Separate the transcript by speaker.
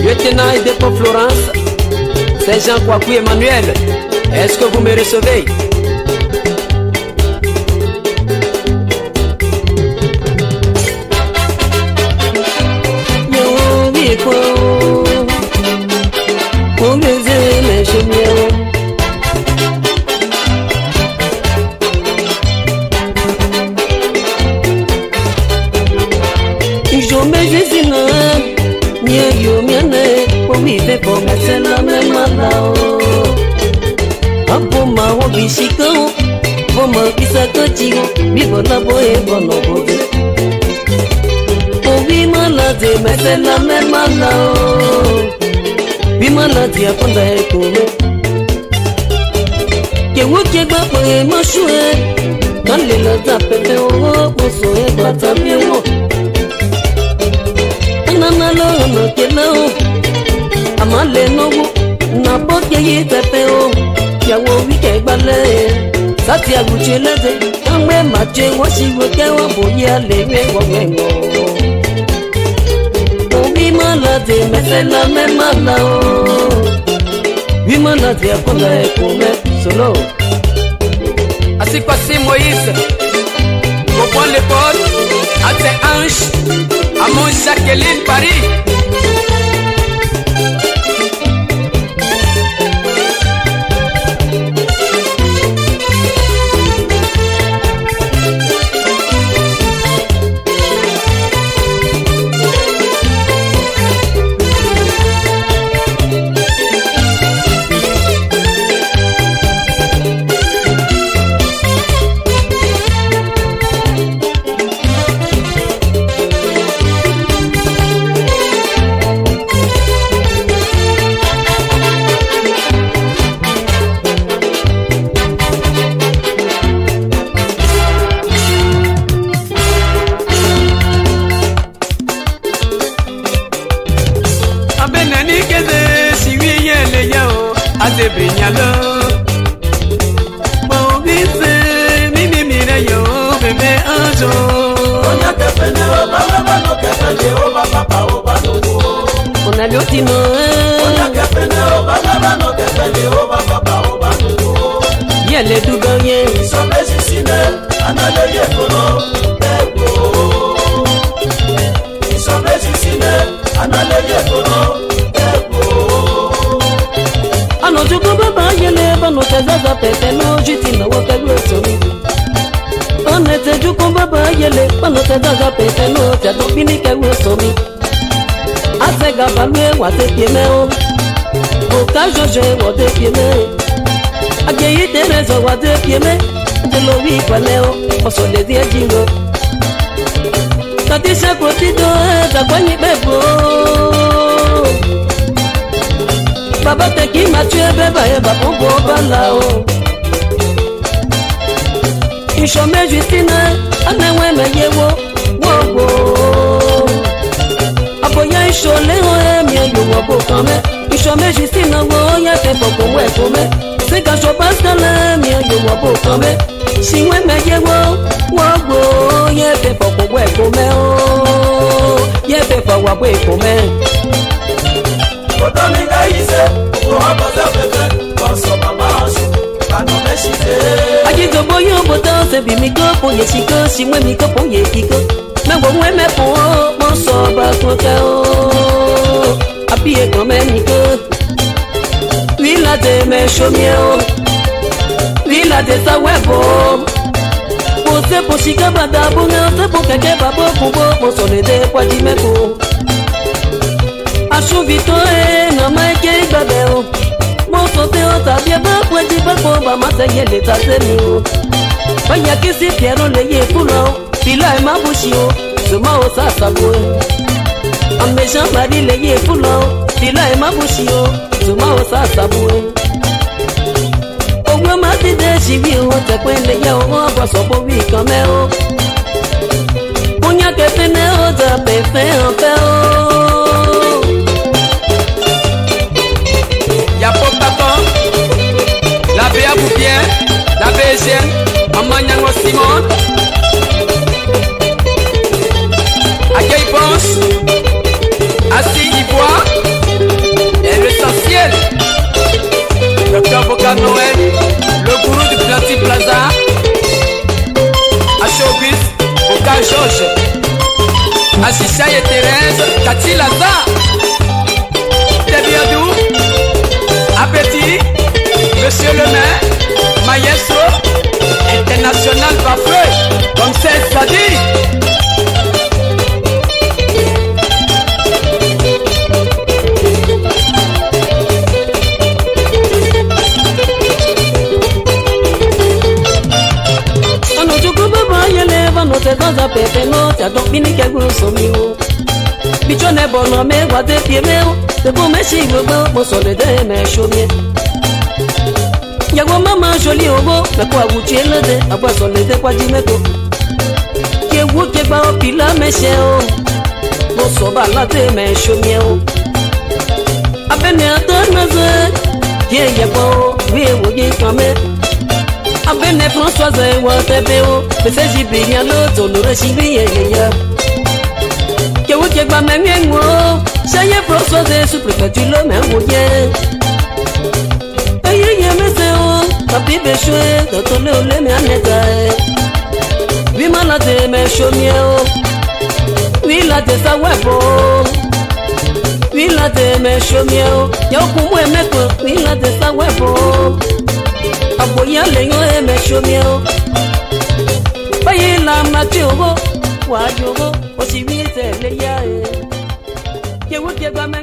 Speaker 1: Lieutenant et dépôt Florence, c'est Jean Kouakou Emmanuel. Est-ce que vous me recevez?
Speaker 2: C'est la même malao, bi maladi akonda ekome. Kewo kegba po emoshue, kan le la tapete o boso e bata miwo. Anana lo no kelao, amale no na boke yi tepe o. Yawo wi kegba le, sati aguche lede, kanwe maje wo siwo ke wo boya le we wo mengo. Malade, mais c'est la même malade. Oui, malade, à quoi solo.
Speaker 1: Ainsi passé Moïse, au point l'épaule, à tes hanches, à mon Jacqueline Paris.
Speaker 2: Baba te ki ma tué beba e ba bongo balao. Ishome Justine anewe me yewo wo. Aboya ishole o emi yo wo bo kame. Ishome Justine wo ya te boko we kome. Se ka so pascal mi yo wo bo kame. Siwe me yewo wo ye te boko we kome o. Ye te fa wa we kome.
Speaker 3: Otomiga ise, uhabaza bebe, konso mamasu, kanome shite.
Speaker 2: Ajizo boyo botan se bi mi kopo ye shiko, shimwe mi kopo ye kiko. Mengo mwe me po, monso ba kote o. Api e kome niko. Wila de me shomye o. Wila de sa webo. Pose po shika bada bunga, se po keke babo kubo, monso le de kwa jimeko. Asubito na maike babeo moto te otabie ba pweji ba ko ba mateye le tasemi o banya kisi piero le ye kulo fila e mabushi o suma o sasabo ameja bari le ye kulo fila e mabushi o suma o sasabo ogwe mati de jibi o te kwende ye o bo so bo wi kan me o punya ke fene o da pe fe o pe o.
Speaker 1: Y'a pas papa, la Béa Boubière, la BGM, Maman Simon, à Gay Ponce, Assis Ivoire, Rebecca Georges, Assissia et Thérèse, Cathy Lazare, Debiadou, Appétit, Monsieur le maire, Maestro, International Bafoué, comme c'est Sadi.
Speaker 2: Te cosa pepe no te adopini que gusto mío. Bicho ne bono me guate pie meu, te come si mo sole de me shomie. Ya go mama joli obo, me kwa guchele de, abwa sole de kwa jimeko. Ke wu ke ba opila me sheo, mo soba la de me shomie o. Abene atana ze, ye ye bo, we wo ye kame. Abene Françoise wa tebeo, me fait jibria l'autre, nous rechibie ya. Que vous qui va même bien moi, ça y est Françoise sous préfecture le même moyen. Aïe me c'est oh, papi béchoué, d'autres le me aneta. Oui malade me chomie oh, oui la de sa webo, oui la de me chomie oh, y'a pour moi me quoi, oui la de sa webo. Aboya lengo e me shomio baye la matiogo wa jogo o si mi te le ya e ye wo ke ba me